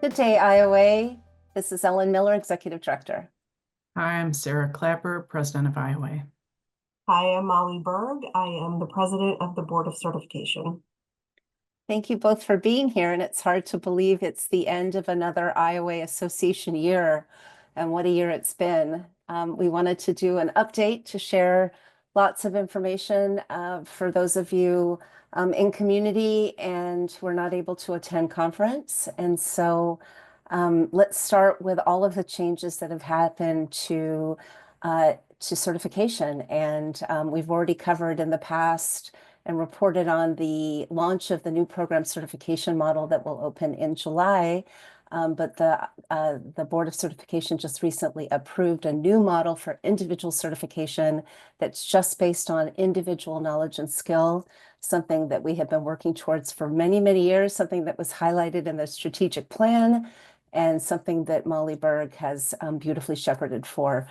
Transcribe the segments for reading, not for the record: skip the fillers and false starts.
Good day, IOA. This is Ellen Miller, Executive Director. Hi, I'm Sarah Clapper, President of IOA. Hi, I'm Molly Berg. I am the President of the Board of Certification. Thank you both for being here, and it's hard to believe it's the end of another IOA Association year, and what a year it's been. We wanted to do an update to share lots of information for those of you in community and who are not able to attend conference. And so let's start with all of the changes that have happened to certification. And we've already covered in the past and reported on the launch of the new program certification model that will open in July. But the Board of Certification just recently approved a new model for individual certification that's just based on individual knowledge and skill, something that we have been working towards for many, many years, something that was highlighted in the strategic plan, and something that Molly Berg has beautifully shepherded for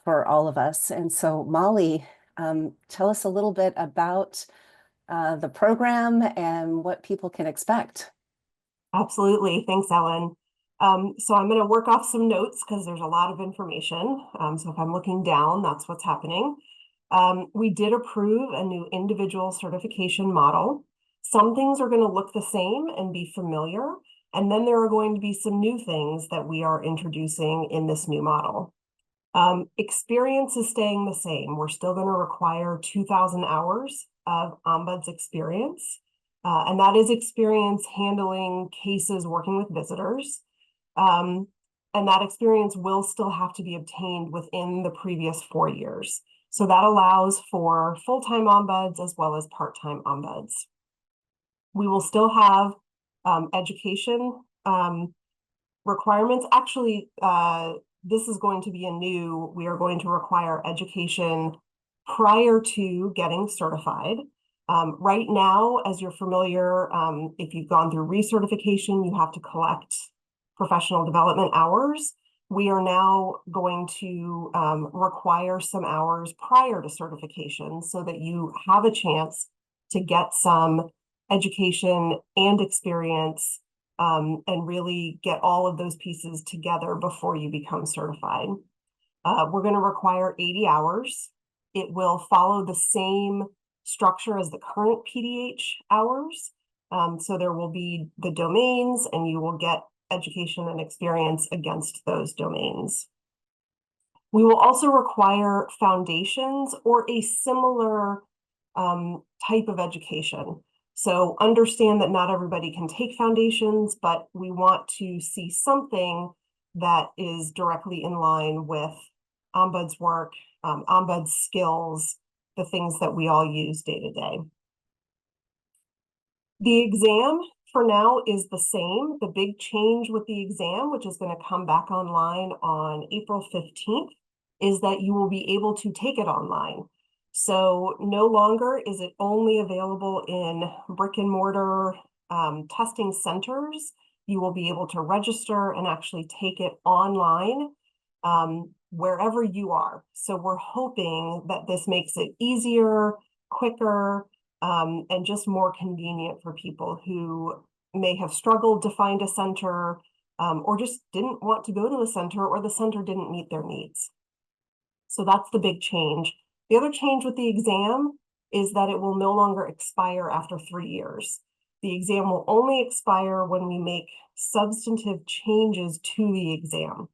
all of us. And so Molly, tell us a little bit about the program and what people can expect. Absolutely. Thanks, Ellen. So I'm going to work off some notes because there's a lot of information. So if I'm looking down, that's what's happening. We did approve a new individual certification model. Some things are going to look the same and be familiar, and then there are going to be some new things that we are introducing in this new model. Experience is staying the same. We're still going to require 2,000 hours of ombuds experience, and that is experience handling cases working with visitors. And that experience will still have to be obtained within the previous 4 years. So that allows for full-time ombuds as well as part-time ombuds. We will still have education requirements. Actually, this is going to be we are going to require education prior to getting certified. Right now, as you're familiar, if you've gone through recertification, you have to collect professional development hours. We are now going to require some hours prior to certification so that you have a chance to get some education and experience and really get all of those pieces together before you become certified. We're going to require 80 hours. It will follow the same structure as the current PDH hours. So there will be the domains, and you will get education and experience against those domains. We will also require foundations or a similar type of education. So understand that not everybody can take foundations, but we want to see something that is directly in line with ombuds work, ombuds skills, the things that we all use day to day. The exam for now is the same. The big change with the exam, which is going to come back online on April 15th, is that you will be able to take it online. So no longer is it only available in brick and mortar testing centers. You will be able to register and actually take it online wherever you are. So we're hoping that this makes it easier, quicker, and just more convenient for people who may have struggled to find a center or just didn't want to go to a center, or the center didn't meet their needs. So that's the big change. The other change with the exam is that it will no longer expire after 3 years. The exam will only expire when we make substantive changes to the exam.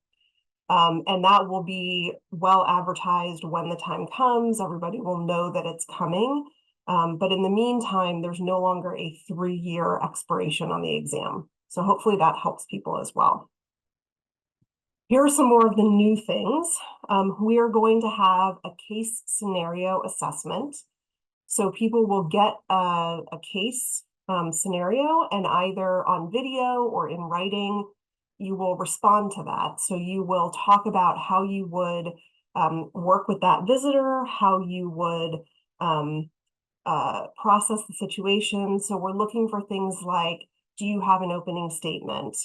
And that will be well advertised when the time comes. Everybody will know that it's coming. But in the meantime, there's no longer a 3-year expiration on the exam. So hopefully that helps people as well. Here are some more of the new things. We are going to have a case scenario assessment. So people will get a case scenario, and either on video or in writing, you will respond to that. So you will talk about how you would work with that visitor, how you would process the situation. So we're looking for things like, do you have an opening statement?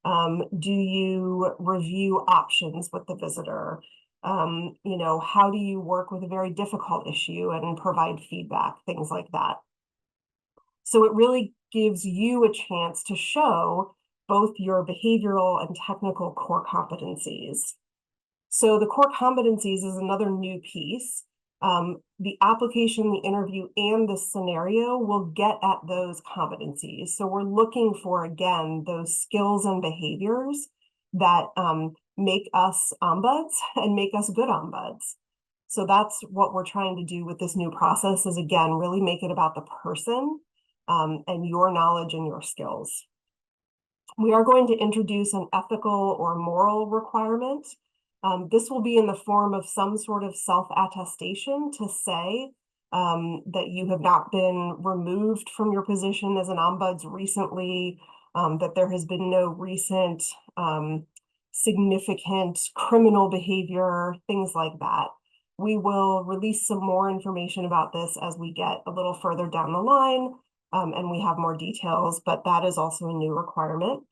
Do you review options with the visitor? How do you work with a very difficult issue and provide feedback, things like that. So it really gives you a chance to show both your behavioral and technical core competencies. So the core competencies is another new piece. The application, the interview, and the scenario will get at those competencies. So we're looking for, again, those skills and behaviors that make us ombuds and make us good ombuds. So that's what we're trying to do with this new process, is, again, really make it about the person and your knowledge and your skills. We are going to introduce an ethical or moral requirement. This will be in the form of some sort of self-attestation to say that you have not been removed from your position as an ombuds recently, that there has been no recent significant criminal behavior, things like that. We will release some more information about this as we get a little further down the line and we have more details, but that is also a new requirement.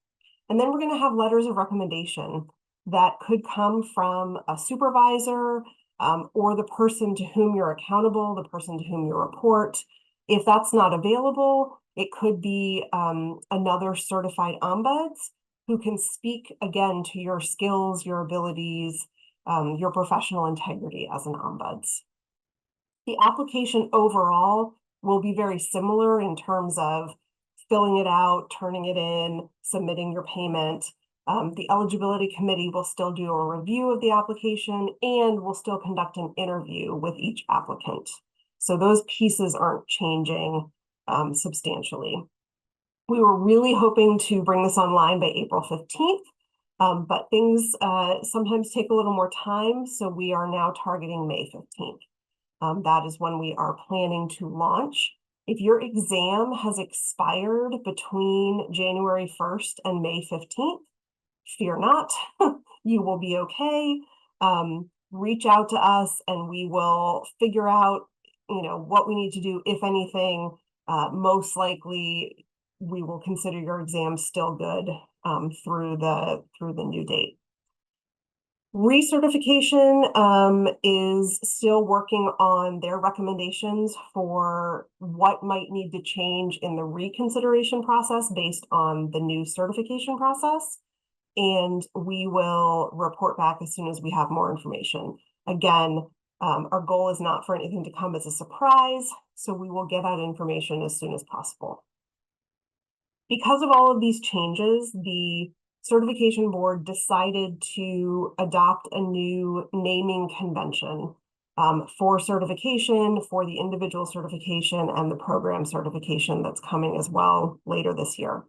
And then we're going to have letters of recommendation that could come from a supervisor or the person to whom you're accountable, the person to whom you report. If that's not available, it could be another certified ombuds who can speak, again, to your skills, your abilities, your professional integrity as an ombuds. The application overall will be very similar in terms of filling it out, turning it in, submitting your payment. The eligibility committee will still do a review of the application and will still conduct an interview with each applicant. So those pieces aren't changing substantially. We were really hoping to bring this online by April 15th, but things sometimes take a little more time, so we are now targeting May 15th. That is when we are planning to launch. If your exam has expired between January 1st and May 15th, fear not, you will be okay. Reach out to us and we will figure out, what we need to do, if anything. Most likely, we will consider your exam still good through the new date. Recertification is still working on their recommendations for what might need to change in the reconsideration process based on the new certification process. And we will report back as soon as we have more information. Again, our goal is not for anything to come as a surprise, so we will get out information as soon as possible. Because of all of these changes, the certification board decided to adopt a new naming convention for certification, for the individual certification and the program certification that's coming as well later this year.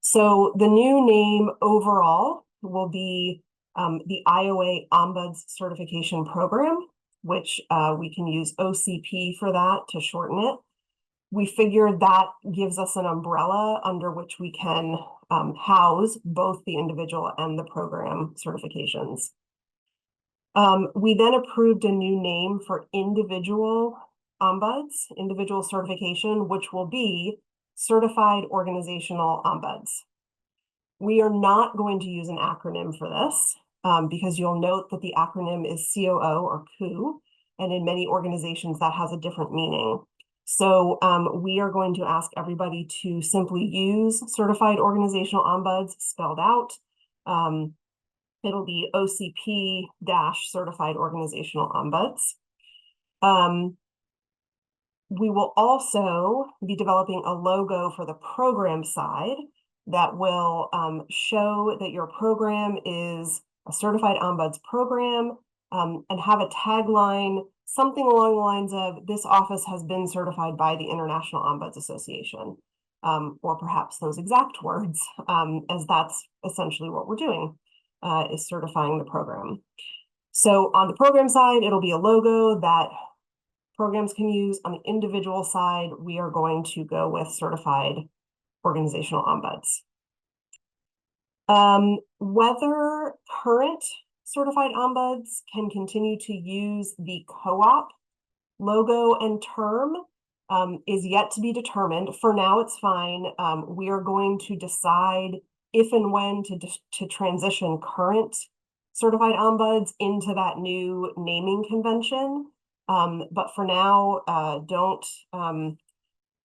So the new name overall will be the IOA Ombuds Certification Program, which we can use OCP for that to shorten it. We figured that gives us an umbrella under which we can house both the individual and the program certifications. We then approved a new name for individual ombuds, individual certification, which will be Certified Organizational Ombuds. We are not going to use an acronym for this because you'll note that the acronym is COO or COO, and in many organizations that has a different meaning. So we are going to ask everybody to simply use Certified Organizational Ombuds spelled out. It'll be OCP-Certified Organizational Ombuds. We will also be developing a logo for the program side that will show that your program is a Certified Ombuds program and have a tagline, something along the lines of, this office has been certified by the International Ombuds Association, or perhaps those exact words, as that's essentially what we're doing, is certifying the program. So on the program side, it'll be a logo that programs can use. On the individual side, we are going to go with Certified Organizational Ombuds. Whether current certified ombuds can continue to use the co-op logo and term is yet to be determined. For now, it's fine. We are going to decide if and when to transition current certified ombuds into that new naming convention. But for now, don't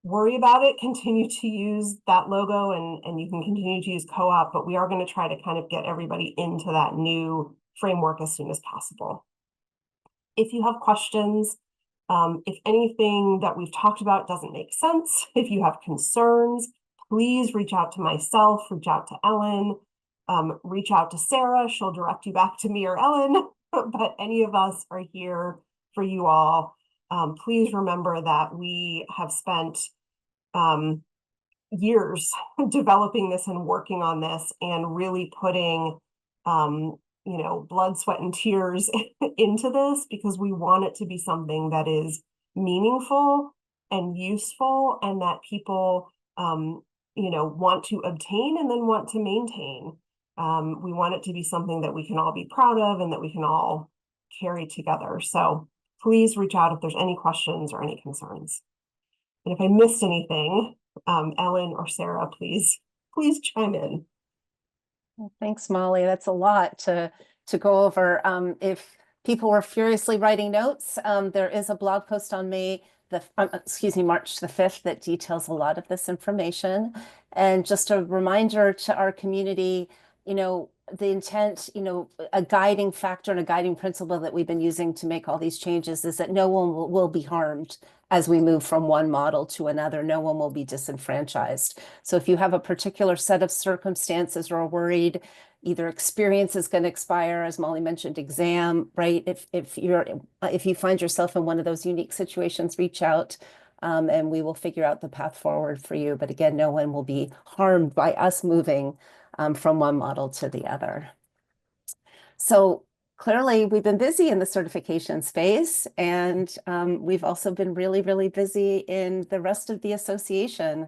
worry about it, continue to use that logo and you can continue to use co-op, but we are going to try to kind of get everybody into that new framework as soon as possible. If you have questions, if anything that we've talked about doesn't make sense, if you have concerns, please reach out to myself, reach out to Ellen, reach out to Sarah. She'll direct you back to me or Ellen, but any of us are here for you all. Please remember that we have spent years developing this and working on this and really putting blood, sweat, and tears into this because we want it to be something that is meaningful and useful and that people want to obtain and then want to maintain. We want it to be something that we can all be proud of and that we can all carry together. So please reach out if there's any questions or any concerns. And if I missed anything, Ellen or Sarah, please chime in. Well, thanks, Molly. That's a lot to go over. If people were furiously writing notes, there is a blog post on March the 5th that details a lot of this information. And just a reminder to our community, the intent, a guiding factor and a guiding principle that we've been using to make all these changes is that no one will be harmed as we move from one model to another. No one will be disenfranchised. So if you have a particular set of circumstances or are worried, either experience is going to expire, as Molly mentioned, exam, right? If you find yourself in one of those unique situations, reach out and we will figure out the path forward for you. But again, no one will be harmed by us moving from one model to the other. So clearly we've been busy in the certification space, and we've also been really, really busy in the rest of the association.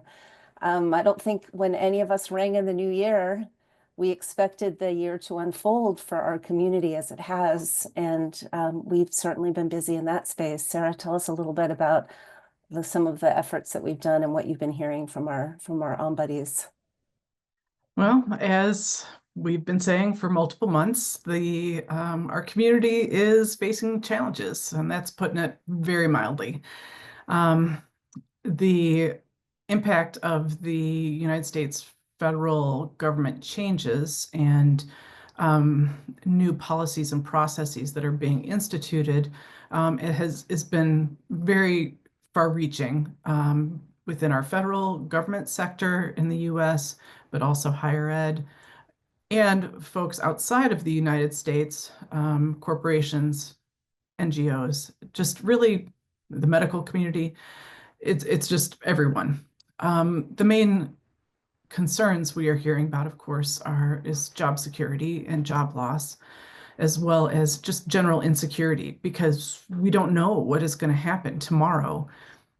I don't think when any of us rang in the new year, we expected the year to unfold for our community as it has, and we've certainly been busy in that space. Sarah, tell us a little bit about some of the efforts that we've done and what you've been hearing from our buddies. Well, as we've been saying for multiple months, our community is facing challenges, and that's putting it very mildly. The impact of the United States federal government changes and new policies and processes that are being instituted, it has been very far-reaching within our federal government sector in the U.S., but also higher ed, and folks outside of the United States, corporations, NGOs, just really the medical community. It's just everyone. The main concerns we are hearing about, of course, is job security and job loss, as well as just general insecurity, because we don't know what is going to happen tomorrow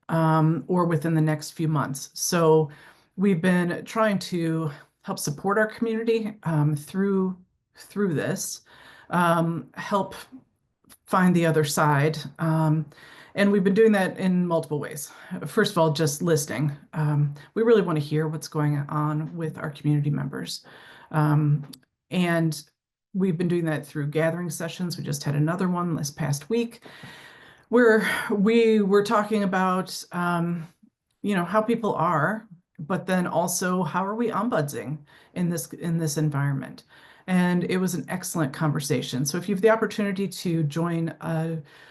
or within the next few months. So we've been trying to help support our community through this, help find the other side. And we've been doing that in multiple ways. First of all, just listening. We really want to hear what's going on with our community members. And we've been doing that through gathering sessions. We just had another one this past week where we were talking about, how people are, but then also how are we ombudsing in this environment. And it was an excellent conversation. So if you have the opportunity to join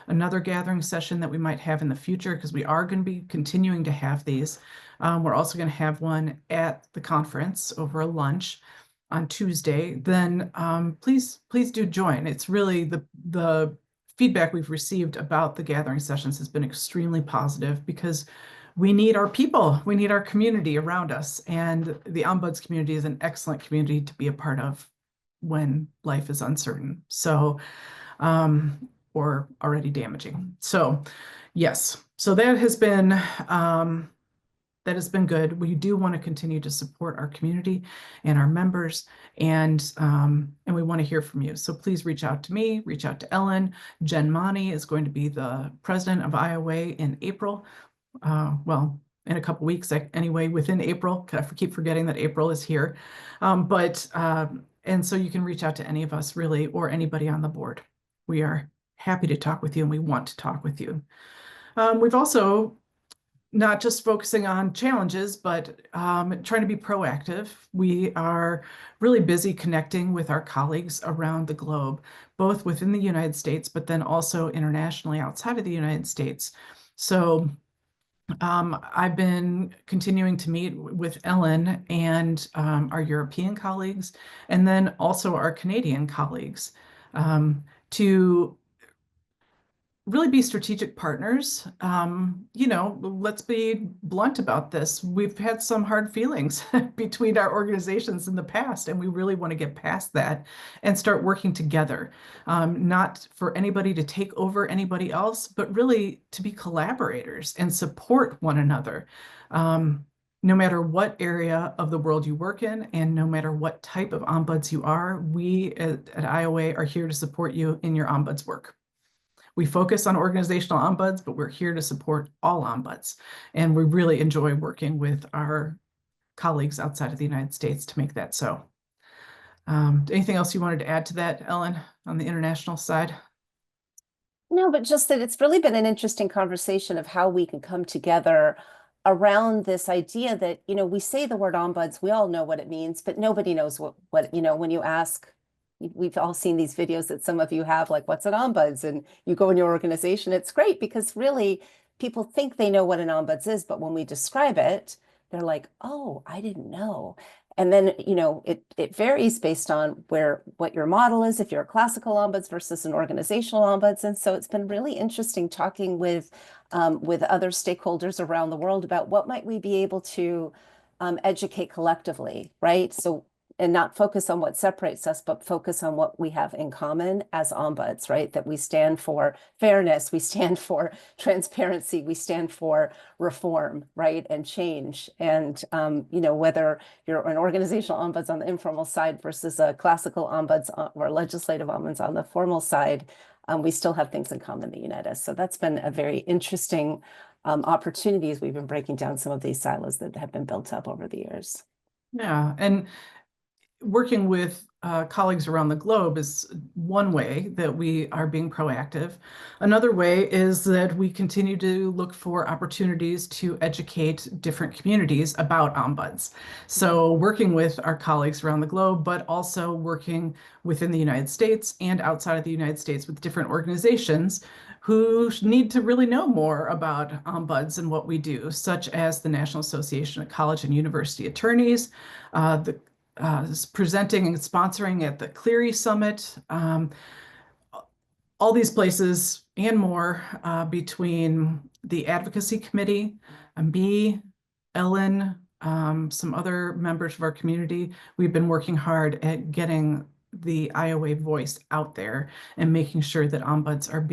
another gathering session that we might have in the future, because we are going to be continuing to have these, we're also going to have one at the conference over a lunch on Tuesday, then please do join. It's really the feedback we've received about the gathering sessions has been extremely positive, because we need our people, we need our community around us, and the Ombuds community is an excellent community to be a part of when life is uncertain, so or already damaging. So yes, so that has been good. We do want to continue to support our community and our members, and we want to hear from you. So please reach out to me, reach out to Ellen. Jen Monty is going to be the president of IOA in April. Well, in a couple weeks anyway, within April. I keep forgetting that April is here. And so you can reach out to any of us really, or anybody on the board. We are happy to talk with you, and we want to talk with you. We've also not just focusing on challenges, but trying to be proactive. We are really busy connecting with our colleagues around the globe, both within the United States, but then also internationally outside of the United States. So I've been continuing to meet with Ellen and our European colleagues, and then also our Canadian colleagues to really be strategic partners. Let's be blunt about this. We've had some hard feelings between our organizations in the past, and we really want to get past that and start working together. Not for anybody to take over anybody else, but really to be collaborators and support one another. No matter what area of the world you work in, and no matter what type of ombuds you are, we at IOA are here to support you in your ombuds work. We focus on organizational ombuds, but we're here to support all ombuds. And we really enjoy working with our colleagues outside of the United States to make that so. Anything else you wanted to add to that, Ellen, on the international side? No, but just that it's really been an interesting conversation of how we can come together around this idea that, we say the word ombuds, we all know what it means, but nobody knows what, when you ask, we've all seen these videos that some of you have, like, what's an ombuds? And you go in your organization, it's great because really people think they know what an ombuds is, but when we describe it, they're like, oh, I didn't know. And then, it varies based on what your model is, if you're a classical ombuds versus an organizational ombuds. And so it's been really interesting talking with other stakeholders around the world about what might we be able to educate collectively, right? So, and not focus on what separates us, but focus on what we have in common as ombuds, right? That we stand for fairness, we stand for transparency, we stand for reform, right? And change. And, whether you're an organizational ombuds on the informal side versus a classical ombuds or legislative ombuds on the formal side, we still have things in common that unite us. So that's been a very interesting opportunities. We've been breaking down some of these silos that have been built up over the years. Yeah, and working with colleagues around the globe is one way that we are being proactive. Another way is that we continue to look for opportunities to educate different communities about ombuds. So working with our colleagues around the globe, but also working within the United States and outside of the United States with different organizations who need to really know more about ombuds and what we do, such as the National Association of College and University Attorneys, the presenting and sponsoring at the Cleary Summit, all these places and more between the Advocacy Committee, me, Ellen, some other members of our community. We've been working hard at getting the IOA voice out there and making sure that ombuds are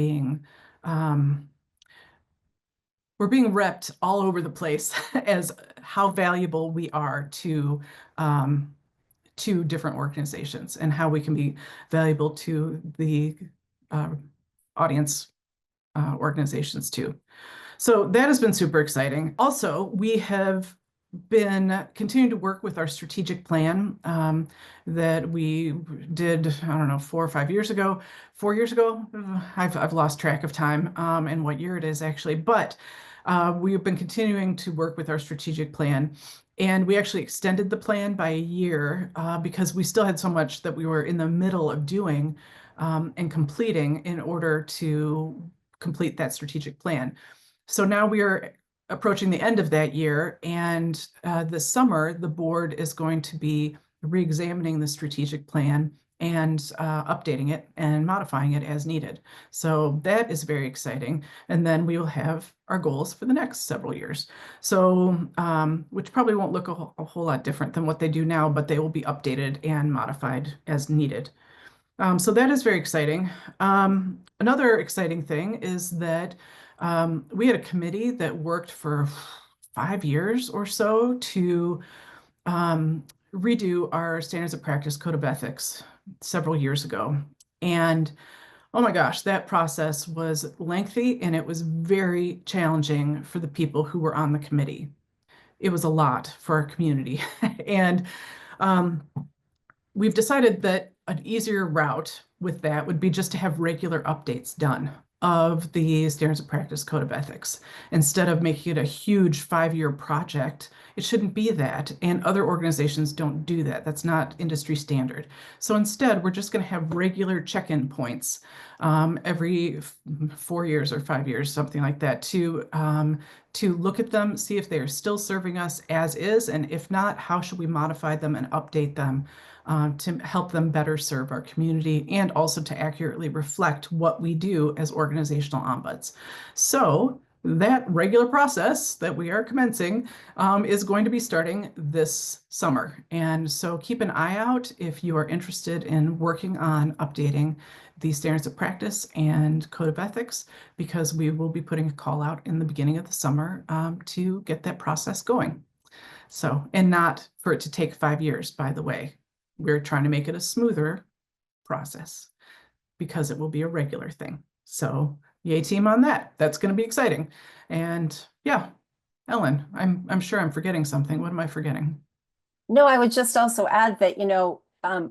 we're being repped all over the place as how valuable we are to different organizations and how we can be valuable to the audience organizations too. So that has been super exciting. Also, we have been continuing to work with our strategic plan that we did, I don't know, 4 or 5 years ago. 4 years ago, I've lost track of time and what year it is actually, but we've been continuing to work with our strategic plan. And we actually extended the plan by a year because we still had so much that we were in the middle of doing and completing in order to complete that strategic plan. So now we are approaching the end of that year, and this summer, the board is going to be re-examining the strategic plan and updating it and modifying it as needed. So that is very exciting. And then we will have our goals for the next several years. So, which probably won't look a whole lot different than what they do now, but they will be updated and modified as needed. So that is very exciting. Another exciting thing is that we had a committee that worked for 5 years or so to redo our standards of practice code of ethics several years ago. And oh my gosh, that process was lengthy and it was very challenging for the people who were on the committee. It was a lot for our community. And we've decided that an easier route with that would be just to have regular updates done of the Standards of Practice Code of Ethics. Instead of making it a huge 5-year project, it shouldn't be that. And other organizations don't do that. That's not industry standard. So instead, we're just going to have regular check-in points every 4 years or 5 years, something like that, to look at them, see if they are still serving us as is, and if not, how should we modify them and update them to help them better serve our community and also to accurately reflect what we do as organizational ombuds. So that regular process that we are commencing is going to be starting this summer. And so keep an eye out if you are interested in working on updating the Standards of Practice and Code of Ethics, because we will be putting a call out in the beginning of the summer to get that process going. So, and not for it to take 5 years, by the way. We're trying to make it a smoother process because it will be a regular thing. So yay team on that. That's going to be exciting. And yeah, Ellen, I'm sure I'm forgetting something. What am I forgetting? No, I would just also add that,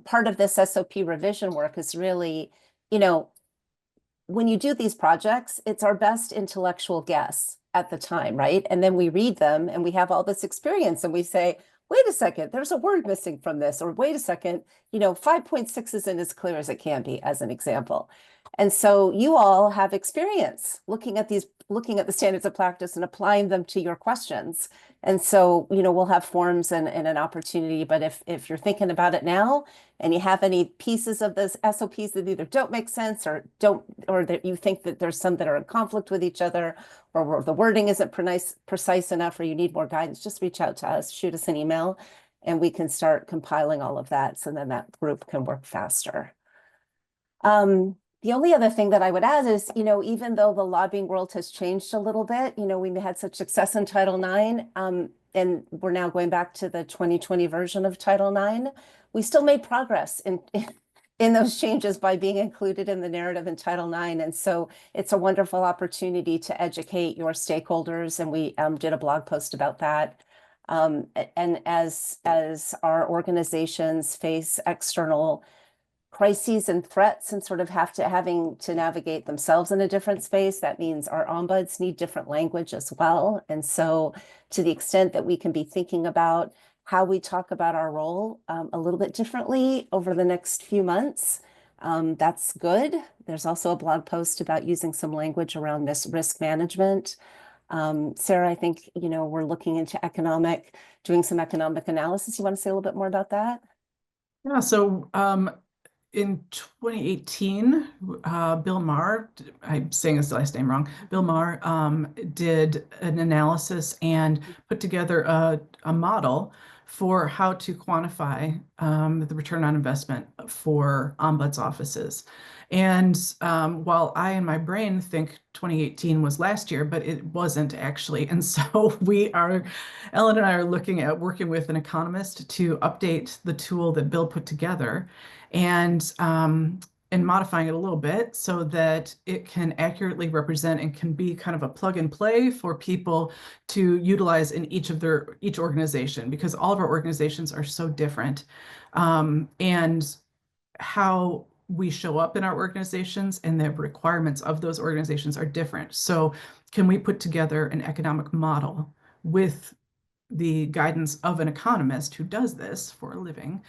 part of this SOP revision work is really, when you do these projects, it's our best intellectual guess at the time, right? And then we read them and we have all this experience and we say, wait a second, there's a word missing from this, or wait a second, 5.6 isn't as clear as it can be, as an example. And so you all have experience looking at the standards of practice and applying them to your questions. And so, we'll have forms and an opportunity, but if you're thinking about it now and you have any pieces of this SOPs that either don't make sense or that you think that there's some that are in conflict with each other, or the wording isn't precise enough, or you need more guidance, just reach out to us, shoot us an email, and we can start compiling all of that so then that group can work faster. The only other thing that I would add is, even though the lobbying world has changed a little bit, we had such success in Title IX, and we're now going back to the 2020 version of Title IX, we still made progress in those changes by being included in the narrative in Title IX. And so it's a wonderful opportunity to educate your stakeholders. And we did a blog post about that. And as our organizations face external crises and threats and sort of having to navigate themselves in a different space, that means our ombuds need different language as well. And so to the extent that we can be thinking about how we talk about our role a little bit differently over the next few months, that's good. There's also a blog post about using some language around this risk management. Sarah, I think, we're looking into doing some economic analysis. You want to say a little bit more about that? Yeah, so in 2018, Bill Maher, I'm saying his last name wrong, Bill Maher did an analysis and put together a model for how to quantify the return on investment for ombuds offices. And while I in my brain think 2018 was last year, but it wasn't actually. And so Ellen and I are looking at working with an economist to update the tool that Bill put together and modifying it a little bit so that it can accurately represent and can be kind of a plug and play for people to utilize in each organization, because all of our organizations are so different. And how we show up in our organizations and the requirements of those organizations are different. So can we put together an economic model with the guidance of an economist who does this for a living?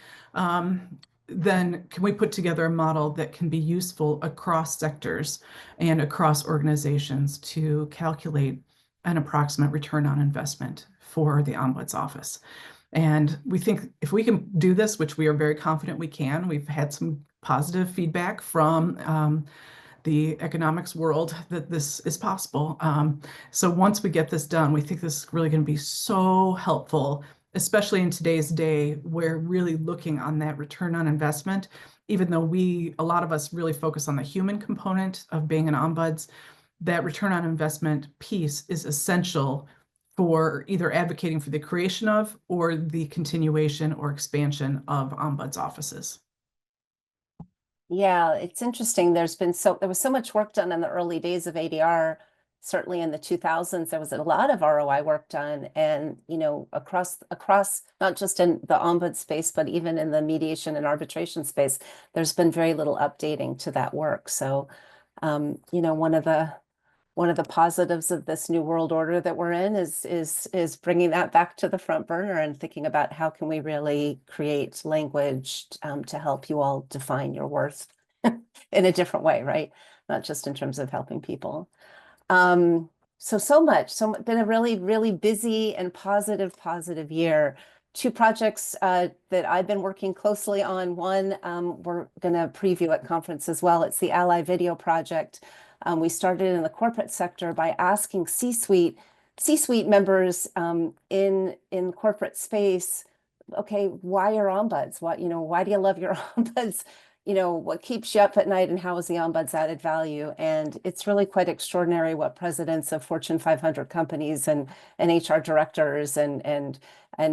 Then can we put together a model that can be useful across sectors and across organizations to calculate an approximate return on investment for the Ombuds Office? And we think if we can do this, which we are very confident we can, we've had some positive feedback from the economics world that this is possible. So once we get this done, we think this is really going to be so helpful, especially in today's day, where really looking on that return on investment, even though a lot of us really focus on the human component of being an ombuds, that return on investment piece is essential for either advocating for the creation of or the continuation or expansion of ombuds offices. Yeah, it's interesting. There was so much work done in the early days of ADR. Certainly in the 2000s, there was a lot of ROI work done, and across not just in the ombud space, but even in the mediation and arbitration space, there's been very little updating to that work. So You know, one of the positives of this new world order that we're in is bringing that back to the front burner and thinking about how can we really create language to help you all define your worth in a different way, right? Not just in terms of helping people. So been a really busy and positive year. Two projects that I've been working closely on. One, we're going to preview at conference as well. It's the Ally Video Project. We started in the corporate sector by asking C-suite members in corporate space, okay, why are ombuds? Why do you love your ombuds? What keeps you up at night and how is the ombuds added value? And it's really quite extraordinary what presidents of Fortune 500 companies and HR directors and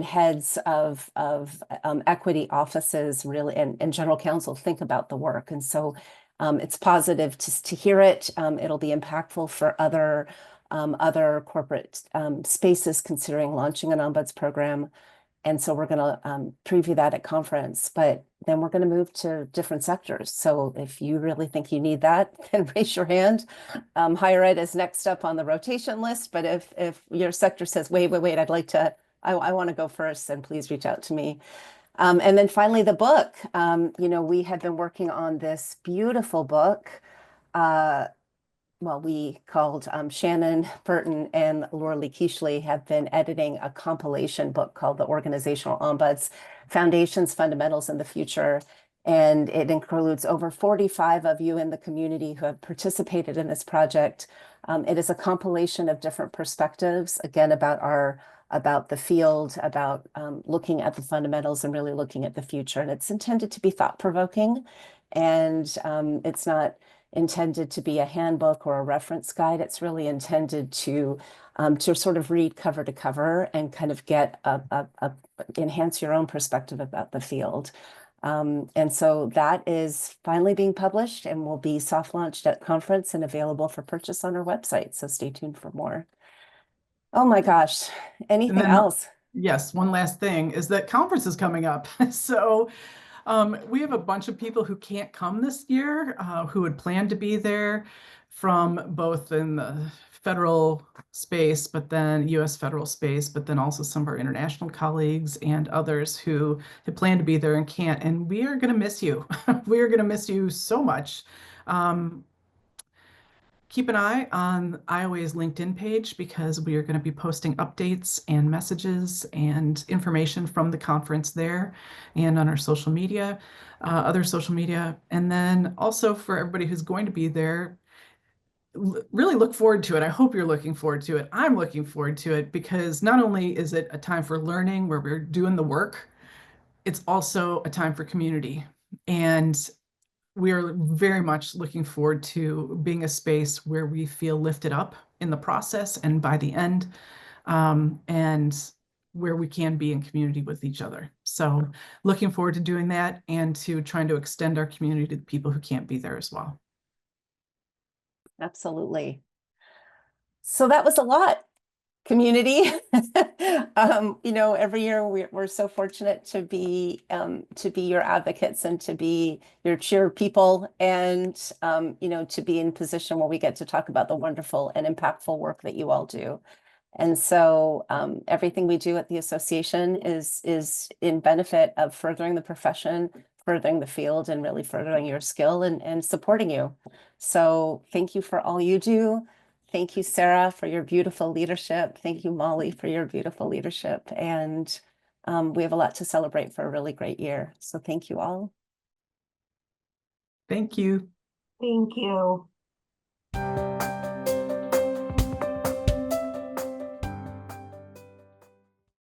heads of equity offices really and general counsel think about the work. And so it's positive to hear it. It'll be impactful for other corporate spaces considering launching an ombuds program. And so we're going to preview that at conference, but then we're going to move to different sectors. So if you really think you need that, then raise your hand. Higher ed is next up on the rotation list, but if your sector says, wait, I want to go first, then please reach out to me. And then finally, the book. We have been working on this beautiful book. We called Shannon Burton and Laura Lee Keishley have been editing a compilation book called The Organizational Ombuds, Foundations, Fundamentals, and the Future. And it includes over 45 of you in the community who have participated in this project. It is a compilation of different perspectives, again, about the field, about looking at the fundamentals and really looking at the future. And it's intended to be thought-provoking, and it's not intended to be a handbook or a reference guide. It's really intended to sort of read cover to cover and kind of get enhance your own perspective about the field. And so that is finally being published and will be soft launched at conference and available for purchase on our website. So stay tuned for more. Oh my gosh, anything else? Yes, one last thing is that conference is coming up. So we have a bunch of people who can't come this year, who had planned to be there from both in the federal space, but then US federal space, but then also some of our international colleagues and others who had planned to be there and can't. And we are going to miss you. We are going to miss you so much. Keep an eye on IOA's LinkedIn page because we are going to be posting updates and messages and information from the conference there and on our social media, other social media. And then also for everybody who's going to be there, really look forward to it. I hope you're looking forward to it. I'm looking forward to it because not only is it a time for learning where we're doing the work, it's also a time for community. And we are very much looking forward to being a space where we feel lifted up in the process and by the end, and where we can be in community with each other. So looking forward to doing that and to trying to extend our community to the people who can't be there as well. Absolutely. So that was a lot. Community. Every year we're so fortunate to be your advocates and to be your cheer people and to be in position where we get to talk about the wonderful and impactful work that you all do. And so everything we do at the association is in benefit of furthering the profession, furthering the field, and really furthering your skill and supporting you. So thank you for all you do. Thank you, Sarah, for your beautiful leadership. Thank you, Molly, for your beautiful leadership. And we have a lot to celebrate for a really great year. So thank you all. Thank you. Thank you.